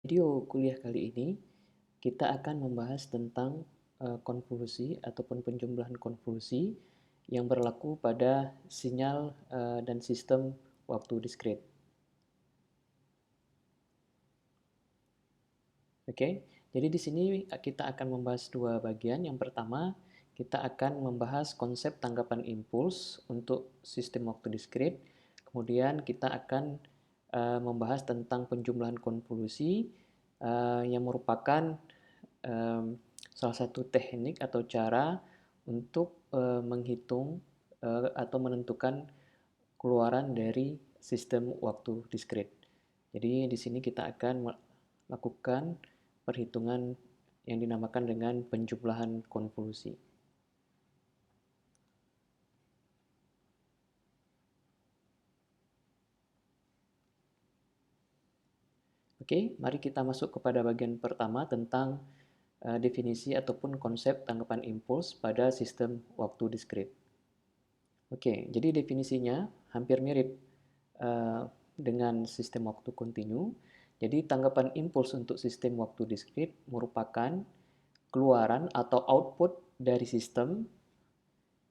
Video kuliah kali ini kita akan membahas tentang konvolusi ataupun penjumlahan konvolusi yang berlaku pada sinyal dan sistem waktu diskrit. Oke, jadi di sini kita akan membahas dua bagian. Yang pertama, kita akan membahas konsep tanggapan impuls untuk sistem waktu diskrit. Kemudian kita akan membahas tentang penjumlahan konvolusi yang merupakan salah satu teknik atau cara untuk menghitung atau menentukan keluaran dari sistem waktu diskrit. Jadi di sini kita akan melakukan perhitungan yang dinamakan dengan penjumlahan konvolusi. Oke, mari kita masuk kepada bagian pertama tentang definisi ataupun konsep tanggapan impuls pada sistem waktu diskrit. Oke, jadi definisinya hampir mirip dengan sistem waktu kontinu. Jadi tanggapan impuls untuk sistem waktu diskrit merupakan keluaran atau output dari sistem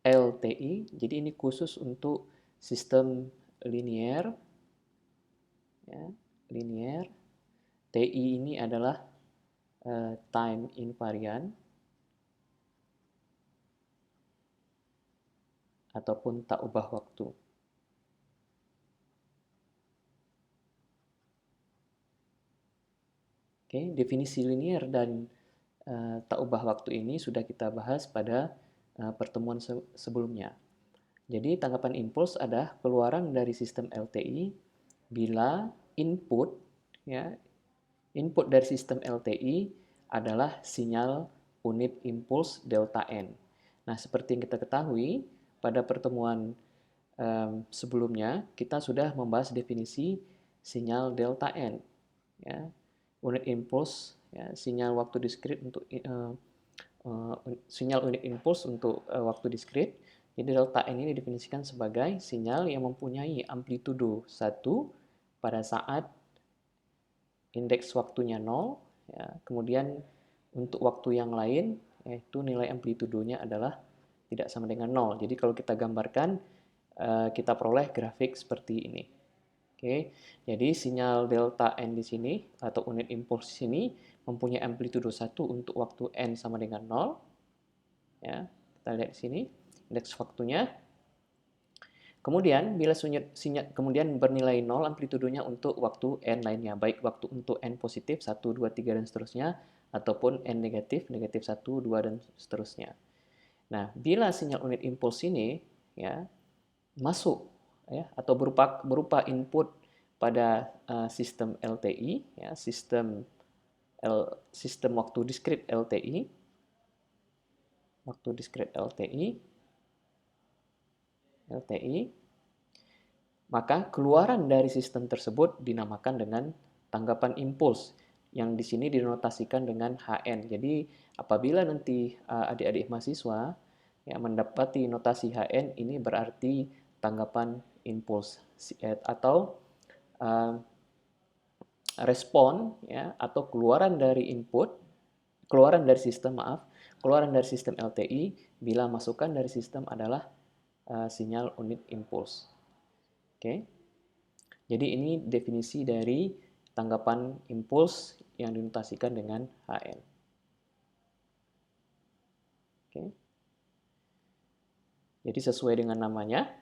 LTI. Jadi ini khusus untuk sistem linier, ya, linier. TI ini adalah time invariant ataupun tak ubah waktu. Oke, definisi linier dan tak ubah waktu ini sudah kita bahas pada pertemuan sebelumnya. Jadi tanggapan impuls adalah keluaran dari sistem LTI bila input, ya, input dari sistem LTI adalah sinyal unit impuls delta N. Nah, seperti yang kita ketahui, pada pertemuan sebelumnya, kita sudah membahas definisi sinyal delta N. Ya, unit impuls, ya, sinyal waktu diskrit untuk sinyal unit impuls untuk waktu diskrit. Jadi delta N ini didefinisikan sebagai sinyal yang mempunyai amplitudo 1 pada saat indeks waktunya 0, ya. Kemudian untuk waktu yang lain, yaitu nilai amplitudonya adalah tidak sama dengan 0. Jadi kalau kita gambarkan, kita peroleh grafik seperti ini. Oke, jadi sinyal delta N di sini, atau unit impuls di sini, mempunyai amplitudo 1 untuk waktu N sama dengan 0. Ya, kita lihat di sini, indeks waktunya. Kemudian, bila sinyal kemudian bernilai 0 amplitudonya untuk waktu N lainnya, baik waktu untuk N positif, 1, 2, 3, dan seterusnya, ataupun N negatif, negatif 1, 2, dan seterusnya. Nah, bila sinyal unit impuls ini, ya, masuk, ya, atau berupa input pada sistem LTI, ya, sistem waktu diskrit LTI, maka keluaran dari sistem tersebut dinamakan dengan tanggapan impuls, yang di sini dinotasikan dengan HN. Jadi apabila nanti adik-adik mahasiswa ya mendapati notasi HN, ini berarti tanggapan impuls atau respon, ya, atau keluaran dari sistem LTI bila masukan dari sistem adalah sinyal unit impuls. Oke. Jadi ini definisi dari tanggapan impuls yang dinotasikan dengan HN. Oke. Jadi sesuai dengan namanya,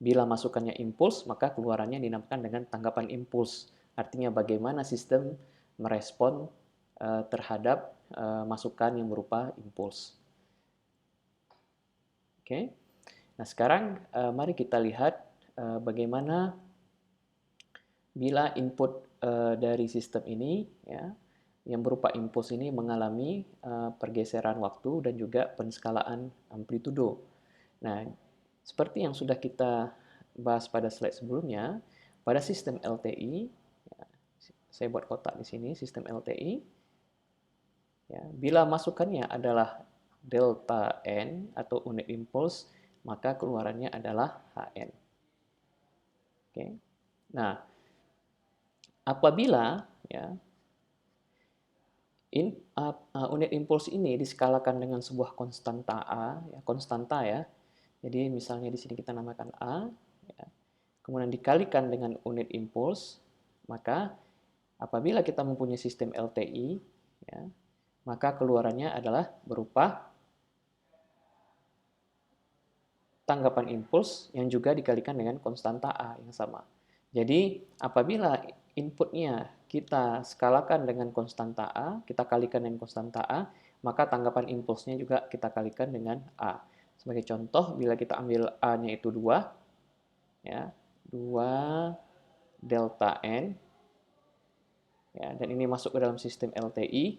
bila masukannya impuls, maka keluarannya dinamakan dengan tanggapan impuls. Artinya bagaimana sistem merespon terhadap masukan yang berupa impuls. Oke. Nah, sekarang mari kita lihat bagaimana bila input dari sistem ini, ya, yang berupa impuls ini mengalami pergeseran waktu dan juga penskalaan amplitudo. Nah, seperti yang sudah kita bahas pada slide sebelumnya, pada sistem LTI, ya, saya buat kotak di sini, sistem LTI, ya, bila masukannya adalah delta N atau unit impuls, maka keluarannya adalah HN. Oke. Nah, apabila, ya, unit impuls ini diskalakan dengan sebuah konstanta ya. Jadi misalnya di sini kita namakan A, ya. Kemudian dikalikan dengan unit impuls, maka apabila kita mempunyai sistem LTI, ya, maka keluarannya adalah berupa tanggapan impuls yang juga dikalikan dengan konstanta A yang sama. Jadi apabila inputnya kita skalakan dengan konstanta A, kita kalikan dengan konstanta A, maka tanggapan impulsnya juga kita kalikan dengan A. Sebagai contoh, bila kita ambil A-nya itu 2, ya, 2 delta N, ya, dan ini masuk ke dalam sistem LTI,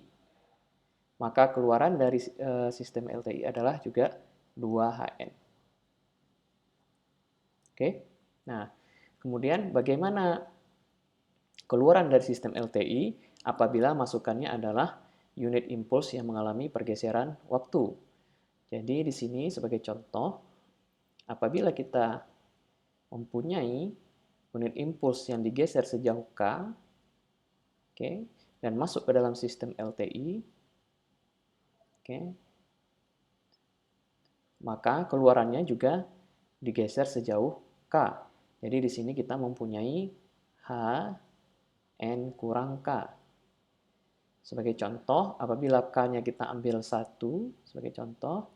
maka keluaran dari sistem LTI adalah juga 2HN. Oke, nah kemudian bagaimana keluaran dari sistem LTI apabila masukannya adalah unit impuls yang mengalami pergeseran waktu. Jadi di sini sebagai contoh, apabila kita mempunyai unit impuls yang digeser sejauh K, oke, dan masuk ke dalam sistem LTI, oke, maka keluarannya juga digeser sejauh K. Jadi di sini kita mempunyai H N kurang K. Sebagai contoh, apabila K-nya kita ambil 1 sebagai contoh,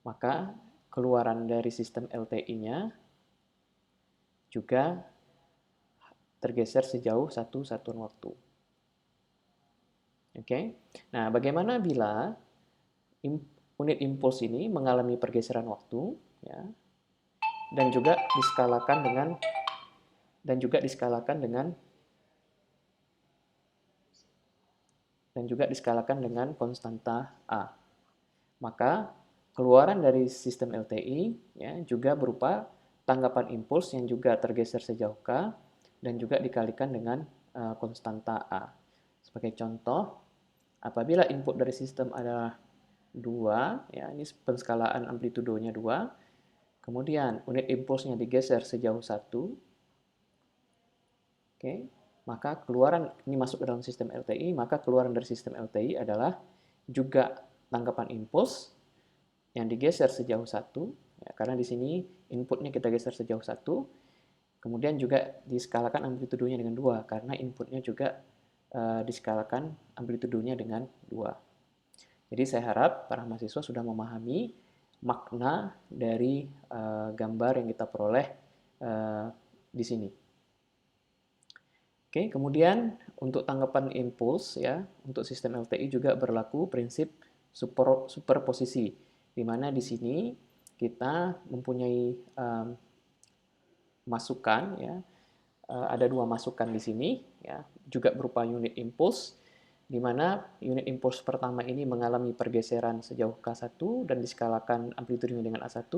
maka keluaran dari sistem LTI-nya juga tergeser sejauh 1 satuan waktu. Oke. Nah, bagaimana bila unit impuls ini mengalami pergeseran waktu, ya, dan juga diskalakan dengan konstanta A. Maka keluaran dari sistem LTI ya, juga berupa tanggapan impuls yang juga tergeser sejauh K dan juga dikalikan dengan konstanta A. Sebagai contoh, apabila input dari sistem adalah 2, ya, ini penskalaan amplitudonya 2, kemudian unit impulsnya digeser sejauh 1, oke, maka keluaran, ini masuk ke dalam sistem LTI, maka keluaran dari sistem LTI adalah juga tanggapan impuls yang digeser sejauh 1, ya, karena di sini inputnya kita geser sejauh 1, kemudian juga diskalakan amplitudonya dengan 2, karena inputnya juga diskalakan amplitudonya dengan 2. Jadi saya harap para mahasiswa sudah memahami makna dari gambar yang kita peroleh di sini. Oke, kemudian untuk tanggapan impuls ya, untuk sistem LTI juga berlaku prinsip superposisi, di mana di sini kita mempunyai masukan ya, ada 2 masukan di sini ya, juga berupa unit impuls, di mana unit impuls pertama ini mengalami pergeseran sejauh K1 dan diskalakan amplitudenya dengan A1.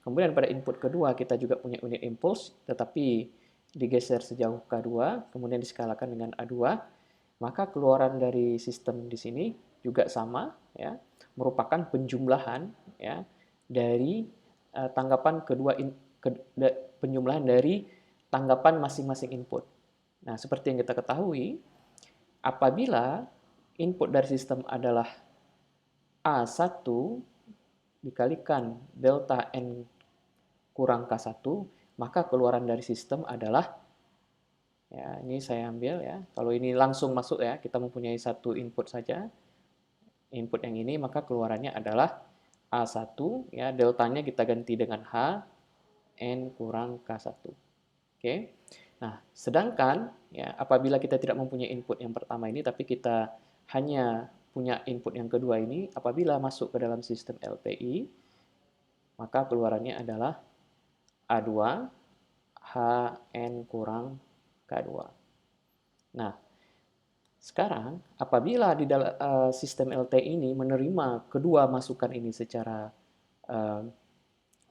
Kemudian pada input kedua kita juga punya unit impuls, tetapi digeser sejauh K2, kemudian diskalakan dengan A2. Maka keluaran dari sistem di sini juga sama, ya, merupakan penjumlahan ya, dari tanggapan penjumlahan dari tanggapan masing-masing input. Nah, seperti yang kita ketahui, apabila input dari sistem adalah A1 dikalikan delta N kurang K1, maka keluaran dari sistem adalah, ya, ini saya ambil ya, kalau ini langsung masuk ya, kita mempunyai satu input saja, input yang ini, maka keluarannya adalah A1, ya, deltanya kita ganti dengan H, N kurang K1. Oke. Nah, sedangkan ya, apabila kita tidak mempunyai input yang pertama ini, tapi kita hanya punya input yang kedua ini, apabila masuk ke dalam sistem LTI, maka keluarannya adalah A2 HN kurang K2. Nah, sekarang apabila di dalam sistem LTI ini menerima kedua masukan ini secara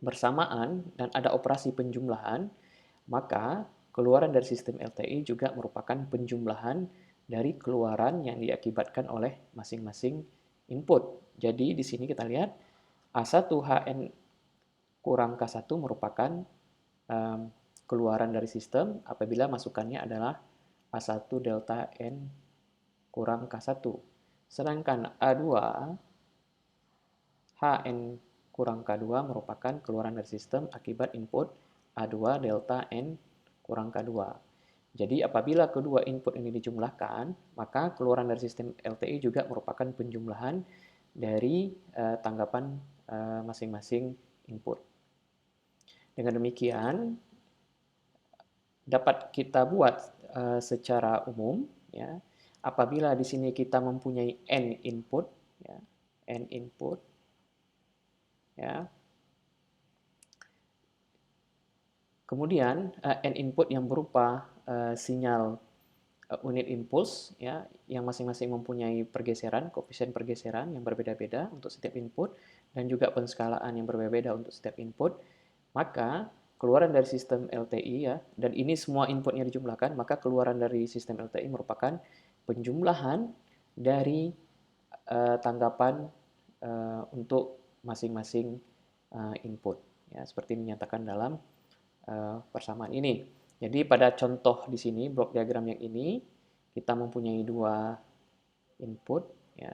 bersamaan dan ada operasi penjumlahan, maka keluaran dari sistem LTI juga merupakan penjumlahan dari keluaran yang diakibatkan oleh masing-masing input. Jadi di sini kita lihat A1HN kurang K1 merupakan keluaran dari sistem apabila masukannya adalah A1 delta N kurang K1. Sedangkan A2 HN kurang K2 merupakan keluaran dari sistem akibat input A2 delta N kurang K2. Jadi apabila kedua input ini dijumlahkan, maka keluaran dari sistem LTI juga merupakan penjumlahan dari tanggapan masing-masing input. Dengan demikian, dapat kita buat secara umum, ya, apabila di sini kita mempunyai N input, ya, N input, ya. Kemudian N input yang berupa sinyal unit impuls, ya, yang masing-masing mempunyai pergeseran, koefisien pergeseran yang berbeda-beda untuk setiap input dan juga penskalaan yang berbeda-beda untuk setiap input, maka keluaran dari sistem LTI, ya, dan ini semua inputnya dijumlahkan, maka keluaran dari sistem LTI merupakan penjumlahan dari tanggapan untuk masing-masing input, ya, seperti dinyatakan dalam persamaan ini. Jadi pada contoh di sini, blok diagram yang ini, kita mempunyai dua input, ya,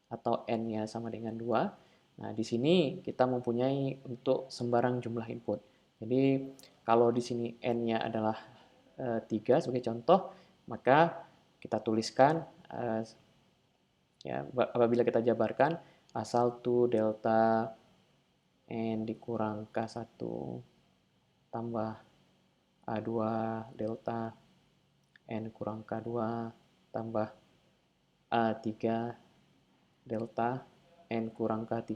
atau N-nya sama dengan 2. Nah, di sini kita mempunyai untuk sembarang jumlah input. Jadi kalau di sini N-nya adalah 3 sebagai contoh, maka kita tuliskan, ya, apabila kita jabarkan, A1 delta N dikurang K1 tambah A2 delta N kurang K2 tambah A3 delta N kurang K3.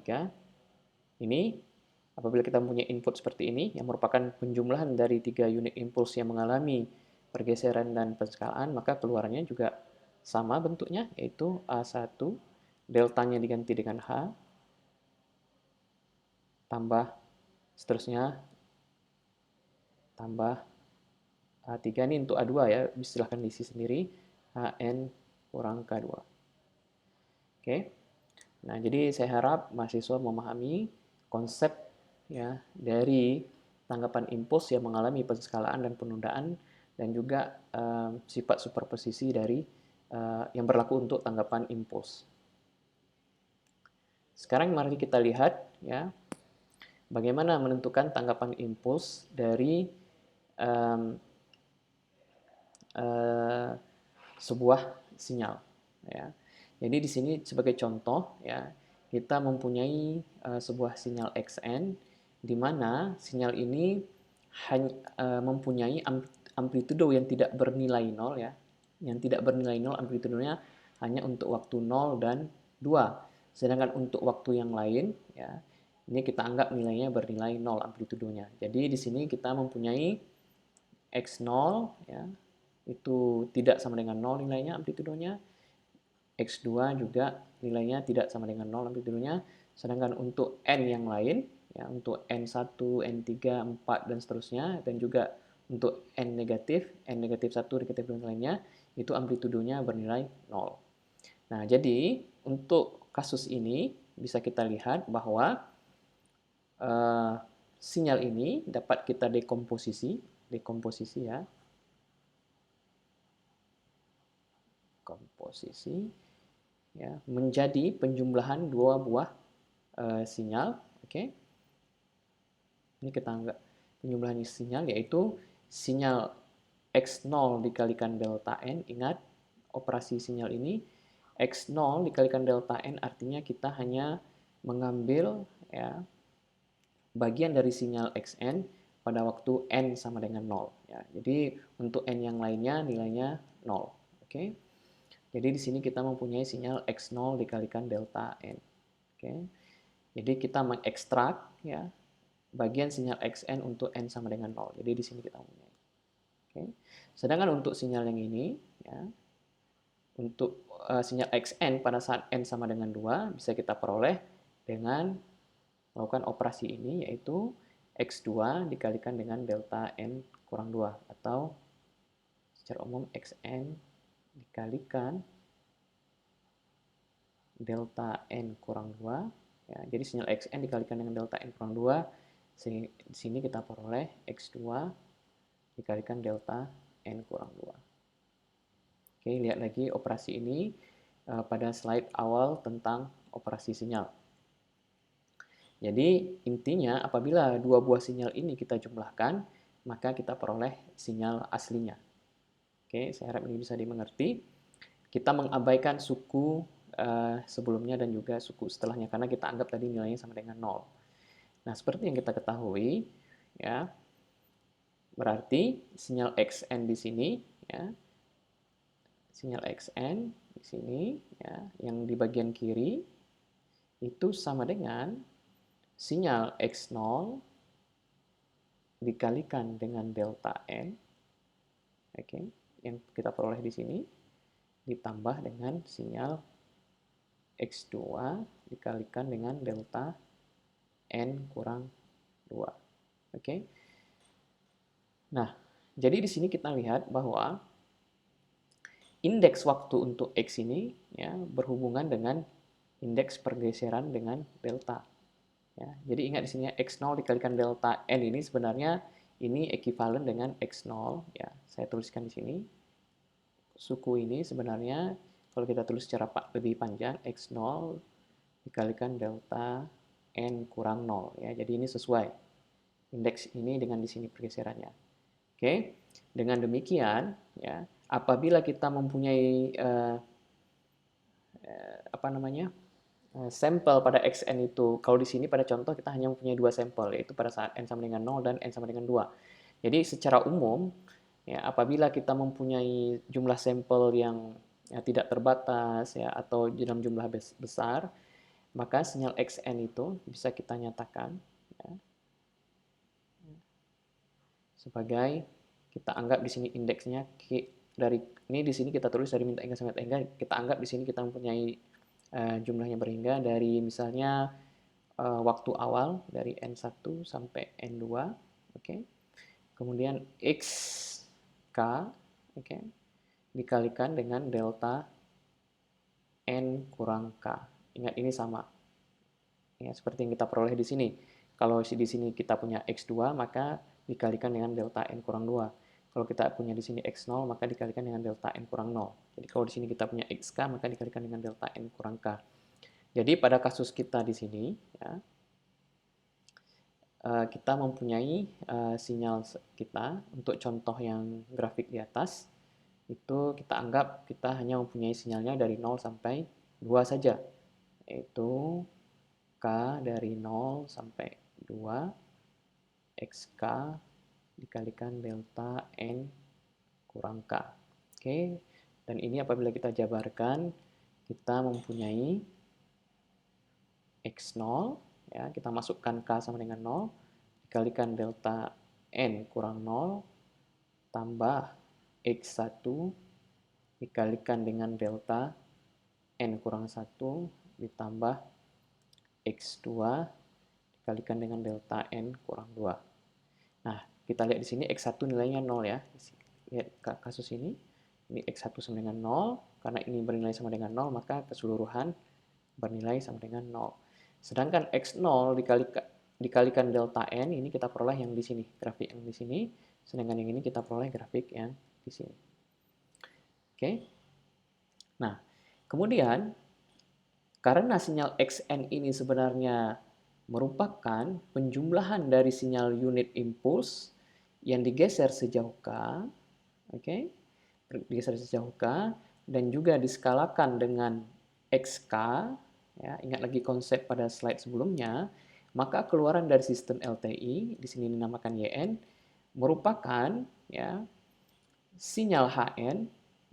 Ini apabila kita mempunyai input seperti ini yang merupakan penjumlahan dari 3 unit impuls yang mengalami pergeseran dan penskalaan, maka keluarnya juga sama bentuknya, yaitu A1 deltanya diganti dengan H tambah seterusnya tambah A3 ini untuk A2, ya, silahkan diisi sendiri, HN kurang K2. Oke. Nah, jadi saya harap mahasiswa memahami konsep, ya, dari tanggapan impuls yang mengalami penskalaan dan penundaan dan juga sifat superposisi dari yang berlaku untuk tanggapan impuls. Sekarang mari kita lihat, ya, bagaimana menentukan tanggapan impuls dari sebuah sinyal, ya. Jadi di sini sebagai contoh, ya, kita mempunyai sebuah sinyal XN di mana sinyal ini mempunyai amplitudo yang tidak bernilai 0, ya. Yang tidak bernilai 0 amplitudenya hanya untuk waktu 0 dan 2. Sedangkan untuk waktu yang lain, ya, ini kita anggap nilainya bernilai 0 amplitudonya. Jadi di sini kita mempunyai X0, ya, itu tidak sama dengan 0 nilainya amplitudonya. X2 juga nilainya tidak sama dengan 0 amplitudonya. Sedangkan untuk N yang lain, ya, untuk N1, N3, 4, dan seterusnya, dan juga untuk N negatif 1, negatif 2 lainnya, itu amplitudonya bernilai 0. Nah, jadi untuk kasus ini bisa kita lihat bahwa sinyal ini dapat kita dekomposisi, ya, komposisi, ya, menjadi penjumlahan dua buah sinyal. Oke. Ini kita anggap penjumlahan sinyal, yaitu sinyal X0 dikalikan delta N. Ingat operasi sinyal ini, X0 dikalikan delta N artinya kita hanya mengambil, ya, bagian dari sinyal Xn pada waktu N sama dengan 0. Ya. Jadi untuk N yang lainnya nilainya 0. Oke. Jadi di sini kita mempunyai sinyal X0 dikalikan delta N. Oke. Jadi kita mengekstrak, ya, bagian sinyal Xn untuk N sama dengan 0. Jadi di sini kita mempunyai. Oke. Sedangkan untuk sinyal yang ini, ya, untuk sinyal Xn pada saat N sama dengan 2 bisa kita peroleh dengan melakukan operasi ini, yaitu X2 dikalikan dengan delta N kurang 2, atau secara umum Xn dikalikan delta N kurang 2. Ya, jadi sinyal Xn dikalikan dengan delta N kurang 2, di sini kita peroleh X2 dikalikan delta N kurang 2. Oke, lihat lagi operasi ini pada slide awal tentang operasi sinyal. Jadi intinya apabila dua buah sinyal ini kita jumlahkan, maka kita peroleh sinyal aslinya. Oke, saya harap ini bisa dimengerti. Kita mengabaikan suku sebelumnya dan juga suku setelahnya karena kita anggap tadi nilainya sama dengan 0. Nah, seperti yang kita ketahui, ya, berarti sinyal XN di sini, ya, sinyal XN di sini, ya, yang di bagian kiri itu sama dengan sinyal X0 dikalikan dengan delta N, oke, yang kita peroleh di sini, ditambah dengan sinyal X2 dikalikan dengan delta N kurang 2. Oke. Nah, jadi di sini kita lihat bahwa indeks waktu untuk X ini ya berhubungan dengan indeks pergeseran dengan delta. Ya, jadi ingat di sini X0 dikalikan delta N ini sebenarnya ini ekuivalen dengan X0. Ya, saya tuliskan di sini. Suku ini sebenarnya kalau kita tulis secara lebih panjang, X0 dikalikan delta N kurang 0. Ya, jadi ini sesuai. Indeks ini dengan di sini pergeserannya. Oke, dengan demikian, ya, apabila kita mempunyai sampel pada xn itu, kalau di sini pada contoh kita hanya mempunyai dua sampel, yaitu pada saat n sama dengan 0 dan n sama dengan 2. Jadi secara umum, ya, apabila kita mempunyai jumlah sampel yang tidak terbatas ya atau dalam jumlah besar, maka sinyal xn itu bisa kita nyatakan ya, sebagai kita anggap di sini indeksnya dari ini di sini kita tulis dari minta hingga sampai hingga, kita anggap di sini kita mempunyai jumlahnya berhingga dari misalnya waktu awal dari N1 sampai N2, oke. Kemudian XK, oke, dikalikan dengan delta N kurang K. Ingat ini sama. Ya, seperti yang kita peroleh di sini. Kalau di sini kita punya X2, maka dikalikan dengan delta N kurang 2. Kalau kita punya di sini X0, maka dikalikan dengan delta N kurang 0. Jadi kalau di sini kita punya XK, maka dikalikan dengan delta N kurang K. Jadi pada kasus kita di sini, ya, kita mempunyai sinyal kita untuk contoh yang grafik di atas, itu kita anggap kita hanya mempunyai sinyalnya dari 0 sampai 2 saja, yaitu K dari 0 sampai 2, XK dikalikan delta N kurang K. Oke, dan ini apabila kita jabarkan, kita mempunyai X0, ya, kita masukkan K sama dengan 0, dikalikan delta N kurang 0, tambah X1, dikalikan dengan delta N kurang 1, ditambah X2, dikalikan dengan delta N kurang 2. Nah, kita lihat di sini X1 nilainya 0 ya. Lihat kasus ini X1 sama dengan 0, karena ini bernilai sama dengan 0, maka keseluruhan bernilai sama dengan 0. Sedangkan X0 dikalikan delta N, ini kita peroleh yang di sini, grafik yang di sini, sedangkan yang ini kita peroleh grafik yang di sini. Oke. Nah, kemudian karena sinyal XN ini sebenarnya merupakan penjumlahan dari sinyal unit impuls yang digeser sejauh K, oke, digeser sejauh K, dan juga diskalakan dengan XK, ya, ingat lagi konsep pada slide sebelumnya, maka keluaran dari sistem LTI, di sini dinamakan YN, merupakan ya, sinyal HN,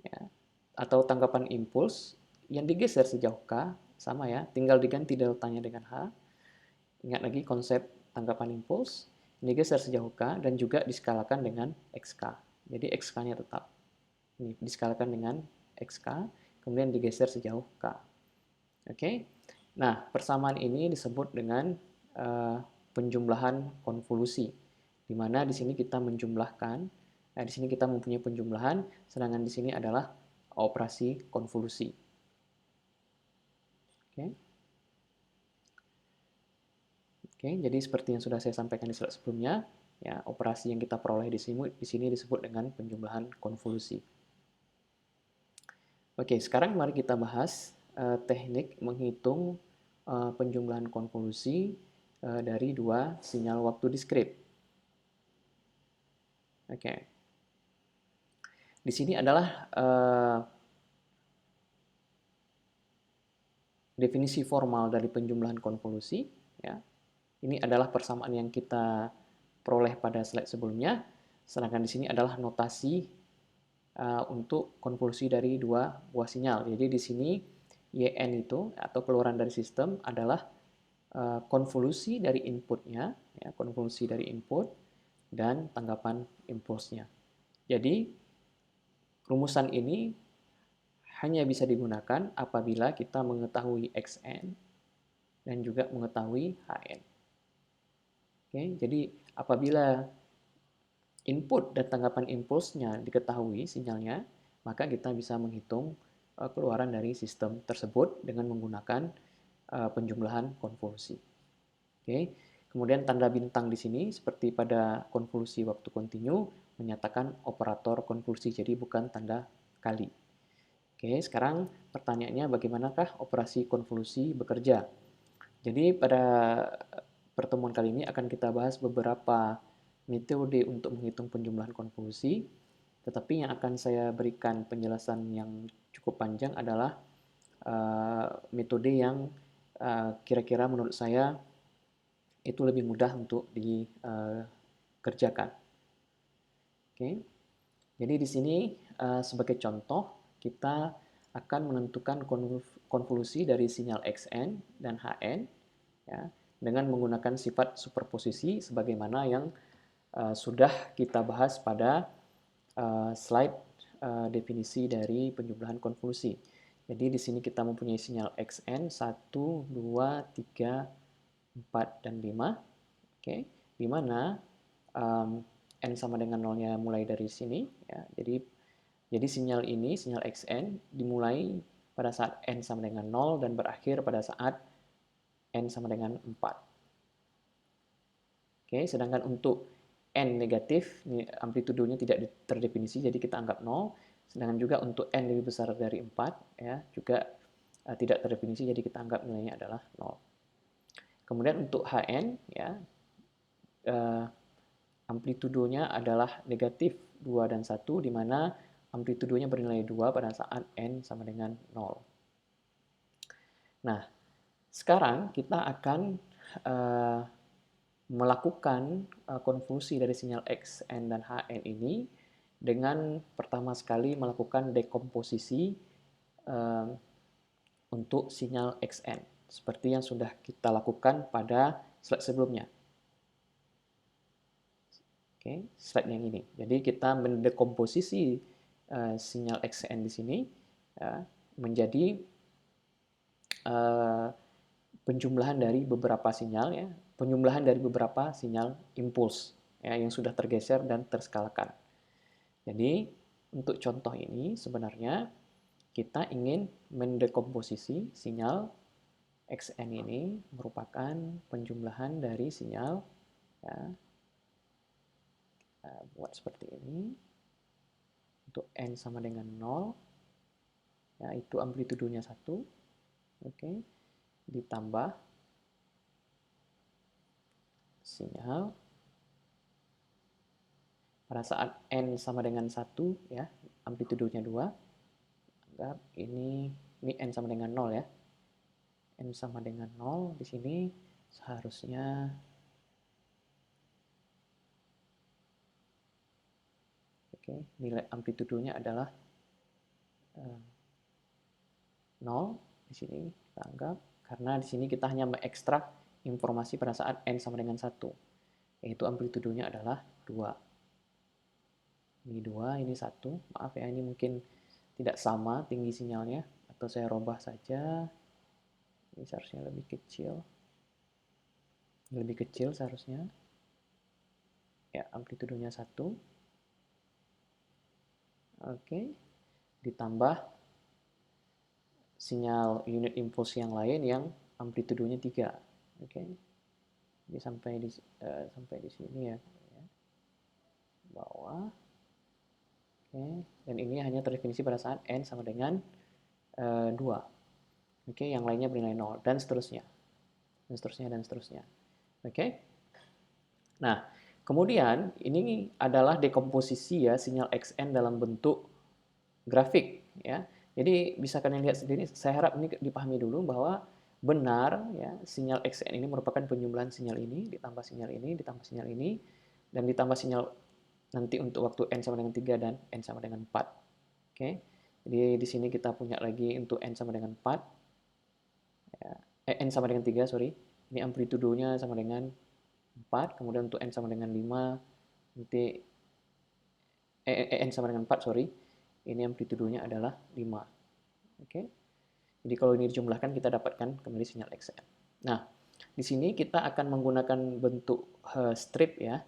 ya, atau tangkapan impuls yang digeser sejauh K, sama ya, tinggal diganti deltanya dengan H. Ingat lagi konsep tangkapan impuls, digeser sejauh K dan juga diskalakan dengan XK. Jadi XK-nya tetap. Ini diskalakan dengan XK, kemudian digeser sejauh K. Oke. Nah, persamaan ini disebut dengan penjumlahan konvolusi, di mana di sini kita menjumlahkan, di sini kita mempunyai penjumlahan, sedangkan di sini adalah operasi konvolusi. Oke. Oke, jadi seperti yang sudah saya sampaikan di slide sebelumnya, ya, operasi yang kita peroleh di sini disebut dengan penjumlahan konvolusi. Oke, sekarang mari kita bahas teknik menghitung penjumlahan konvolusi dari dua sinyal waktu diskrit. Oke, di sini adalah definisi formal dari penjumlahan konvolusi. Ya, ini adalah persamaan yang kita peroleh pada slide sebelumnya. Sedangkan di sini adalah notasi untuk konvolusi dari dua buah sinyal. Jadi di sini YN itu atau keluaran dari sistem adalah konvolusi dari inputnya, ya, konvolusi dari input dan tanggapan impulsnya. Jadi rumusan ini hanya bisa digunakan apabila kita mengetahui Xn dan juga mengetahui Hn. Oke, jadi apabila input dan tanggapan impulsnya diketahui sinyalnya, maka kita bisa menghitung keluaran dari sistem tersebut dengan menggunakan penjumlahan konvolusi. Oke. Kemudian tanda bintang di sini seperti pada konvolusi waktu kontinu menyatakan operator konvolusi, jadi bukan tanda kali. Oke, sekarang pertanyaannya bagaimanakah operasi konvolusi bekerja? Jadi pada pertemuan kali ini akan kita bahas beberapa metode untuk menghitung penjumlahan konvolusi, tetapi yang akan saya berikan penjelasan yang cukup panjang adalah metode yang kira-kira menurut saya itu lebih mudah untuk dikerjakan. Oke, jadi di sini sebagai contoh kita akan menentukan konvolusi dari sinyal Xn dan Hn ya, dengan menggunakan sifat superposisi sebagaimana yang sudah kita bahas pada slide definisi dari penjumlahan konvolusi. Jadi di sini kita mempunyai sinyal Xn 1, 2, 3, 4, dan 5. Oke, di mana n sama dengan nolnya mulai dari sini. Ya. Jadi sinyal ini, sinyal Xn, dimulai pada saat n sama dengan 0 dan berakhir pada saat n sama dengan 4. Oke, sedangkan untuk n negatif, amplitudonya tidak terdefinisi, jadi kita anggap 0. Sedangkan juga untuk n lebih besar dari 4, ya, juga tidak terdefinisi, jadi kita anggap nilainya adalah 0. Kemudian untuk Hn, ya, amplitudonya adalah negatif 2 dan 1, di mana amplitudonya bernilai 2 pada saat n sama dengan 0. Nah, sekarang kita akan melakukan konvolusi dari sinyal Xn dan Hn ini dengan pertama sekali melakukan dekomposisi untuk sinyal Xn, seperti yang sudah kita lakukan pada slide sebelumnya. Oke, slide yang ini. Jadi kita mendekomposisi sinyal Xn di sini ya, menjadi penjumlahan dari beberapa sinyal ya, penjumlahan dari beberapa sinyal impuls ya, yang sudah tergeser dan terskalakan. Jadi untuk contoh ini sebenarnya kita ingin mendekomposisi sinyal Xn ini merupakan penjumlahan dari sinyal ya, buat seperti ini untuk n sama dengan 0 ya, itu amplitudonya 1, oke, ditambah sinyal pada saat n sama dengan 1 ya, amplitudonya 2, anggap ini n sama dengan 0 ya, n sama dengan 0 di sini seharusnya oke, nilai amplitudonya adalah 0 di sini kita anggap, karena di sini kita hanya mengekstrak informasi pada saat n sama dengan 1, yaitu amplitudonya adalah 2. Ini 2, ini 1. Maaf ya, ini mungkin tidak sama tinggi sinyalnya, atau saya robah saja. Ini seharusnya lebih kecil. Lebih kecil seharusnya. Ya, amplitudonya 1. Oke. Ditambah sinyal unit impuls yang lain yang amplitudonya 3. Oke. Jadi sampai di sini ya. Bawah. Oke. Dan ini hanya terdefinisi pada saat n sama dengan 2. Oke, yang lainnya bernilai 0 dan seterusnya. Dan seterusnya dan seterusnya. Oke. Nah, kemudian ini adalah dekomposisi ya sinyal XN dalam bentuk grafik ya. Jadi bisa kalian lihat sendiri, saya harap ini dipahami dulu bahwa benar ya sinyal XN ini merupakan penjumlahan sinyal ini ditambah sinyal ini ditambah sinyal ini dan ditambah sinyal nanti untuk waktu n sama dengan 3 dan n sama dengan 4. Oke. Jadi di sini kita punya lagi untuk n sama dengan 4 ya. N sama dengan 3, sorry. Ini amplitudonya sama dengan 4, kemudian untuk n sama dengan 5 nanti n sama dengan 4, sorry. Ini amplitudonya adalah 5. Oke. Jadi kalau ini dijumlahkan kita dapatkan kembali sinyal XN. Nah, di sini kita akan menggunakan bentuk strip ya.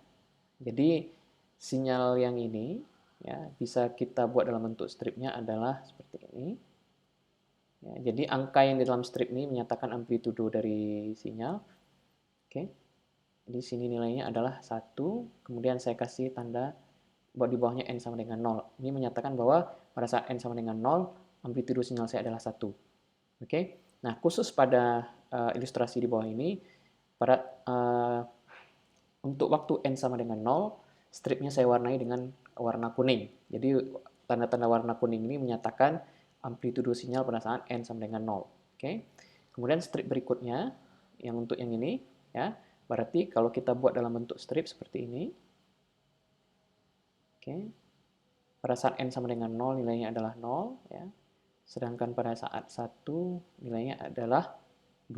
Jadi sinyal yang ini ya bisa kita buat dalam bentuk stripnya adalah seperti ini. Ya, jadi angka yang di dalam strip ini menyatakan amplitudo dari sinyal. Oke. Di sini nilainya adalah 1, kemudian saya kasih tanda di bawahnya n sama dengan 0. Ini menyatakan bahwa pada saat n sama dengan 0, amplitudo sinyal saya adalah 1. Oke. Nah, khusus pada ilustrasi di bawah ini, pada untuk waktu n sama dengan 0, stripnya saya warnai dengan warna kuning. Jadi tanda-tanda warna kuning ini menyatakan amplitudo sinyal pada saat n sama dengan 0. Oke. Kemudian strip berikutnya yang untuk yang ini ya, berarti kalau kita buat dalam bentuk strip seperti ini. Oke. Pada saat n sama dengan 0 nilainya adalah 0 ya. Sedangkan pada saat 1 nilainya adalah 2.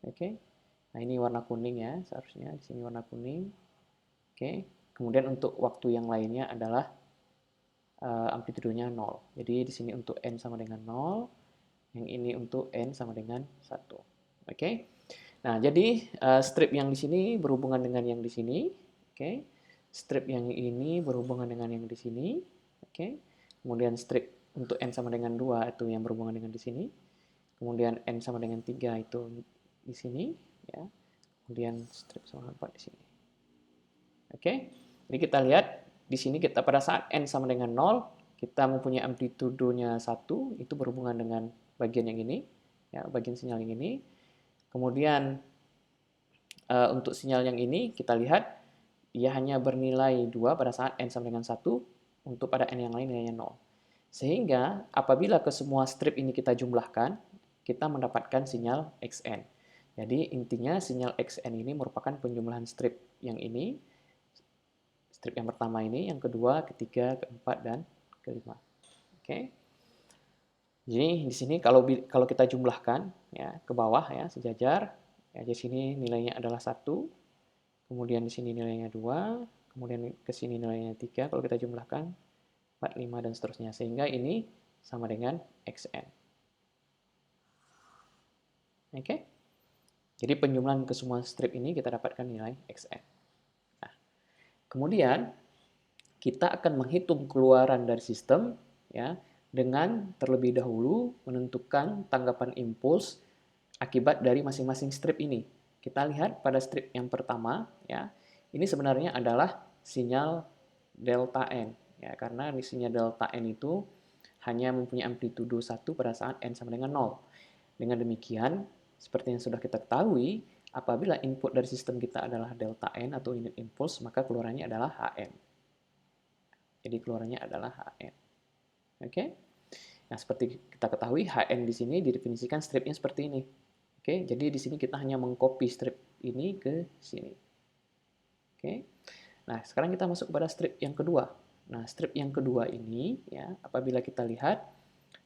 Oke. Nah, ini warna kuning ya, seharusnya di sini warna kuning. Oke. Kemudian untuk waktu yang lainnya adalah amplitudonya 0. Jadi di sini untuk n sama dengan 0, yang ini untuk n sama dengan 1. Oke. Nah, jadi strip yang di sini berhubungan dengan yang di sini. Oke. Strip yang ini berhubungan dengan yang di sini. Oke. Kemudian strip untuk n sama dengan 2 itu yang berhubungan dengan di sini. Kemudian n sama dengan 3 itu di sini ya. Kemudian strip sama 4 di sini. Oke. Jadi kita lihat di sini kita pada saat n sama dengan 0, kita mempunyai amplitudonya 1, itu berhubungan dengan bagian yang ini ya, bagian sinyal yang ini. Kemudian untuk sinyal yang ini kita lihat ia hanya bernilai 2 pada saat n sama dengan 1, untuk pada n yang lain nilainya 0. Sehingga apabila ke semua strip ini kita jumlahkan, kita mendapatkan sinyal XN. Jadi intinya sinyal XN ini merupakan penjumlahan strip yang ini, strip yang pertama ini, yang kedua, ketiga, keempat, dan kelima. Oke. Jadi di sini kalau kita jumlahkan ya ke bawah ya sejajar, ya di sini nilainya adalah 1, kemudian di sini nilainya 2, kemudian ke sini nilainya 3 kalau kita jumlahkan 4, 5, dan seterusnya. Sehingga ini sama dengan XN. Oke? Jadi penjumlahan ke semua strip ini kita dapatkan nilai XN. Nah, kemudian kita akan menghitung keluaran dari sistem ya dengan terlebih dahulu menentukan tanggapan impuls akibat dari masing-masing strip ini. Kita lihat pada strip yang pertama ya. Ini sebenarnya adalah sinyal delta N ya, karena sinyal delta N itu hanya mempunyai amplitudo 1 pada saat N sama dengan 0. Dengan demikian, seperti yang sudah kita ketahui, apabila input dari sistem kita adalah delta N atau unit impuls, maka keluarannya adalah HN. Jadi keluarannya adalah HN. Oke? Nah, seperti kita ketahui, HN di sini didefinisikan stripnya seperti ini. Oke, jadi di sini kita hanya mengcopy strip ini ke sini. Oke. Nah, sekarang kita masuk pada strip yang kedua. Nah, strip yang kedua ini ya, apabila kita lihat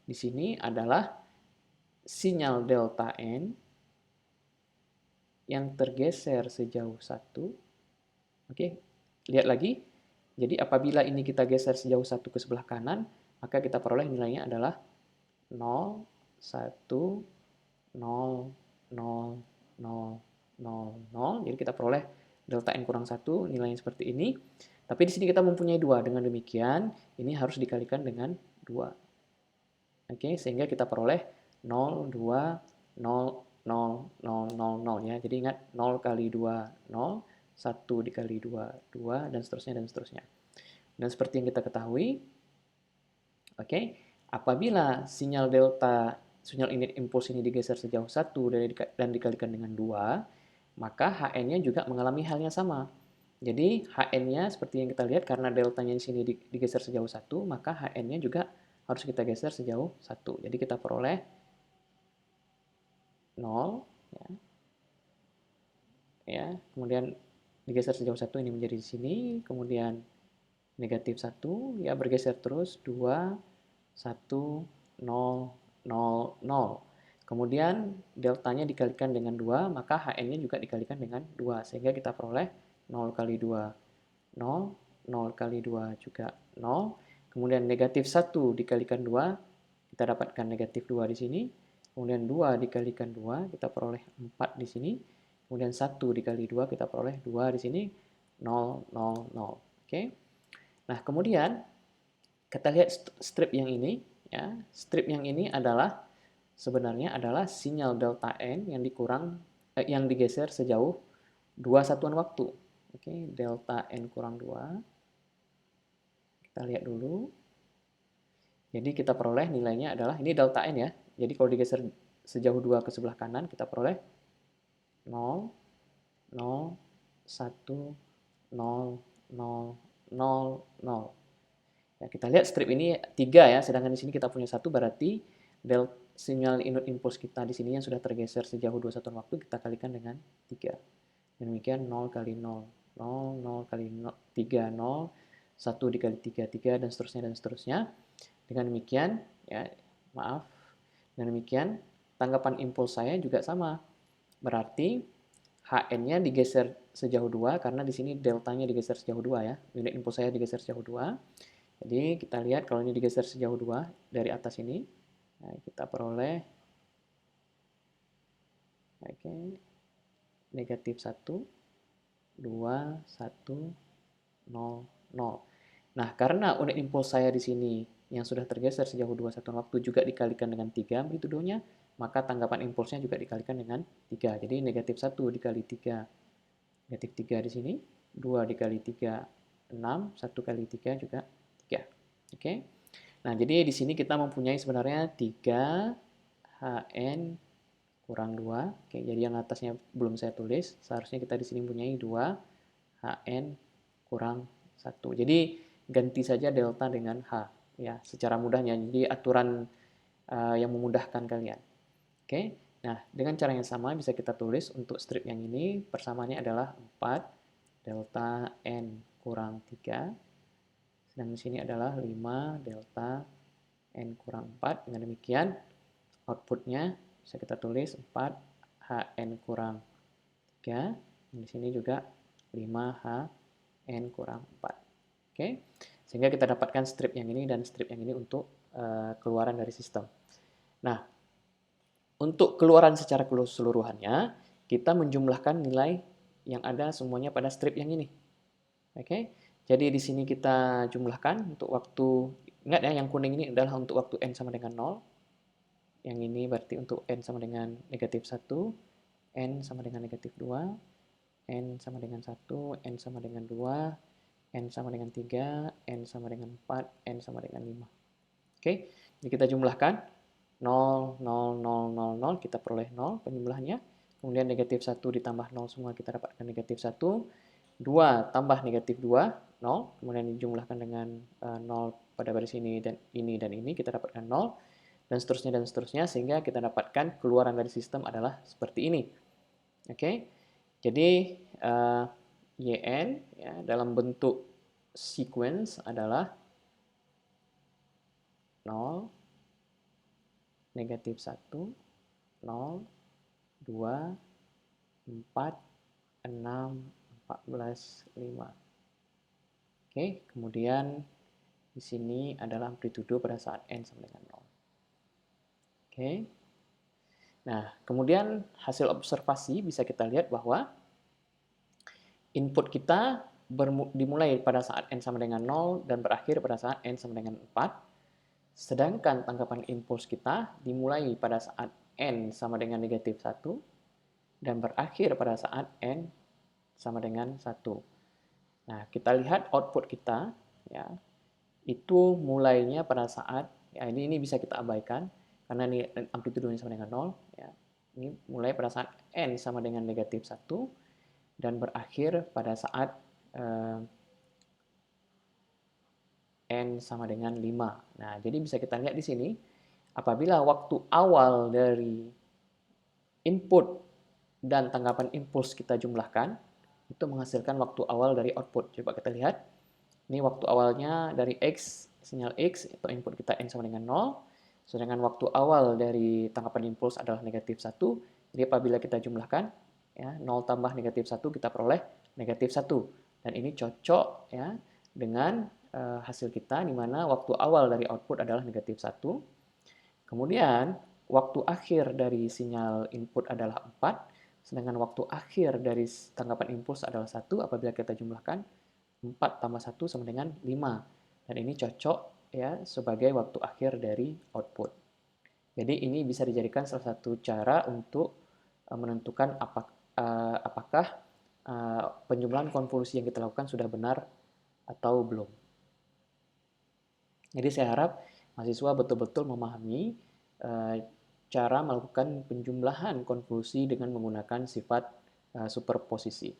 di sini adalah sinyal delta N yang tergeser sejauh 1. Oke, lihat lagi. Jadi apabila ini kita geser sejauh 1 ke sebelah kanan, maka kita peroleh nilainya adalah 0, 1, 0, 0, 0, 0, 0. Jadi kita peroleh delta N kurang 1, nilainya seperti ini. Tapi di sini kita mempunyai 2. Dengan demikian, ini harus dikalikan dengan 2. Oke, sehingga kita peroleh 0, 2, 0, 0, 0, 0, 0 ya. Jadi ingat 0 kali 2, 0, 1 dikali 2, 2, dan seterusnya, dan seterusnya. Dan seperti yang kita ketahui, oke, Apabila sinyal unit impuls ini digeser sejauh 1 dan dikalikan dengan 2, maka Hn-nya juga mengalami hal yang sama. Jadi Hn-nya seperti yang kita lihat, karena deltanya di sini digeser sejauh 1, maka Hn-nya juga harus kita geser sejauh 1. Jadi kita peroleh 0, ya. Kemudian digeser sejauh 1 ini menjadi di sini, kemudian negatif 1, ya bergeser terus, 2, 1, 0, 0, 0. Kemudian deltanya dikalikan dengan 2, maka Hn-nya juga dikalikan dengan 2, sehingga kita peroleh 0 kali 2, 0, 0 kali 2 juga 0. Kemudian negatif 1 dikalikan 2, kita dapatkan negatif 2 di sini. Kemudian 2 dikalikan 2, kita peroleh 4 di sini. Kemudian 1 dikali 2, kita peroleh 2 di sini, 0, 0, 0. Oke. Nah, kemudian kita lihat strip yang ini. Ya. Strip yang ini sebenarnya adalah sinyal delta N yang digeser sejauh 2 satuan waktu. Oke, delta N kurang 2. Kita lihat dulu. Jadi kita peroleh nilainya adalah, ini delta N ya. Jadi kalau digeser sejauh 2 ke sebelah kanan, kita peroleh 0, 0, 1, 0, 0, 0, 0. Ya, kita lihat strip ini 3 ya, sedangkan di sini kita punya 1, berarti sinyal unit impuls kita di sini yang sudah tergeser sejauh 2 satuan waktu, kita kalikan dengan 3. Demikian 0 kali 0, 0, 0 kali 0, 3, 0, 1 dikali 3, 3, dan seterusnya, dan seterusnya. Dengan demikian, ya, maaf, dengan demikian, tanggapan impuls saya juga sama. Berarti Hn-nya digeser sejauh 2, karena di sini deltanya digeser sejauh 2 ya. Unit impuls saya digeser sejauh 2. Jadi kita lihat kalau ini digeser sejauh 2 dari atas ini, nah, kita peroleh negatif 1, 2, 1, 0, 0. Nah, karena unit impuls saya di sini yang sudah tergeser sejauh 2 satuan waktu juga dikalikan dengan 3 amplitudonya, maka tanggapan impulsnya juga dikalikan dengan 3. Jadi negatif 1 dikali 3, negatif 3 di sini, 2 dikali 3, 6, 1 kali 3 juga 3. Oke. Nah, jadi di sini kita mempunyai sebenarnya 3 Hn kurang 2. Oke, jadi yang atasnya belum saya tulis. Seharusnya kita di sini mempunyai 2 Hn kurang 1. Jadi ganti saja delta dengan H ya, secara mudahnya. Jadi aturan yang memudahkan kalian. Oke. Nah, dengan cara yang sama bisa kita tulis untuk strip yang ini, persamaannya adalah 4 delta N kurang 3. Sedang di sini adalah 5 delta N kurang 4. Dengan demikian, outputnya bisa kita tulis 4 Hn kurang 3. Di sini juga 5 Hn kurang 4. Oke, sehingga kita dapatkan strip yang ini dan strip yang ini untuk keluaran dari sistem. Nah, untuk keluaran secara keseluruhannya, kita menjumlahkan nilai yang ada semuanya pada strip yang ini. Oke, jadi di sini kita jumlahkan untuk waktu, ingat ya, yang kuning ini adalah untuk waktu N sama dengan 0. Yang ini berarti untuk N sama dengan negatif 1, N sama dengan negatif 2, N sama dengan 1, N sama dengan 2, N sama dengan 3, N sama dengan 4, N sama dengan 5. Oke, jadi kita jumlahkan 0, 0, 0, 0, 0, kita peroleh 0 penjumlahannya. Kemudian negatif 1 ditambah 0 semua, kita dapatkan negatif 1. 2 tambah negatif 2, 0. Kemudian dijumlahkan dengan 0 pada baris ini, dan ini, kita dapatkan 0. Dan seterusnya, sehingga kita dapatkan keluaran dari sistem adalah seperti ini. Oke, jadi Yn ya, dalam bentuk sequence adalah 0, negatif 1, 0, 2, 4, 6, 14, 5. Oke, kemudian di sini adalah amplitudo pada saat N sama dengan 0. Oke. Nah, kemudian hasil observasi bisa kita lihat bahwa input kita dimulai pada saat N sama dengan 0 dan berakhir pada saat N sama dengan 4. Sedangkan tanggapan impuls kita dimulai pada saat N sama dengan negatif 1 dan berakhir pada saat N sama dengan 1. Nah, kita lihat output kita ya, itu mulainya pada saat Ya, ini bisa kita abaikan karena ini amplitudonya sama dengan 0. Ya. Ini mulai pada saat n sama dengan negatif 1 dan berakhir pada saat n sama dengan 5. Nah, jadi bisa kita lihat di sini, apabila waktu awal dari input dan tanggapan impuls kita jumlahkan, itu menghasilkan waktu awal dari output. Coba kita lihat. Ini waktu awalnya dari X, sinyal X, itu input kita N sama dengan 0. Sedangkan waktu awal dari tangkapan impuls adalah negatif 1. Jadi apabila kita jumlahkan, ya, 0 tambah negatif 1, kita peroleh negatif 1. Dan ini cocok ya dengan hasil kita, di mana waktu awal dari output adalah negatif 1. Kemudian, waktu akhir dari sinyal input adalah 4. Sedangkan waktu akhir dari tangkapan impuls adalah 1. Apabila kita jumlahkan, 4 tambah 1 sama dengan 5. Dan ini cocok ya sebagai waktu akhir dari output. Jadi ini bisa dijadikan salah satu cara untuk menentukan apakah penjumlahan konvolusi yang kita lakukan sudah benar atau belum. Jadi saya harap mahasiswa betul-betul memahami cara melakukan penjumlahan konvolusi dengan menggunakan sifat superposisi.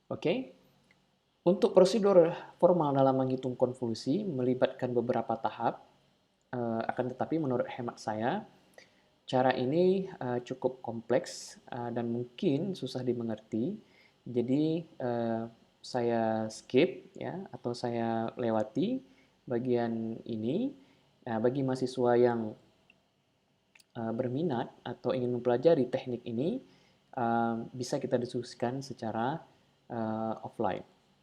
Oke, untuk prosedur formal dalam menghitung konvolusi melibatkan beberapa tahap, akan tetapi menurut hemat saya, cara ini cukup kompleks dan mungkin susah dimengerti. Jadi saya skip ya atau saya lewati bagian ini. Nah, bagi mahasiswa yang berminat atau ingin mempelajari teknik ini, bisa kita diskusikan secara offline.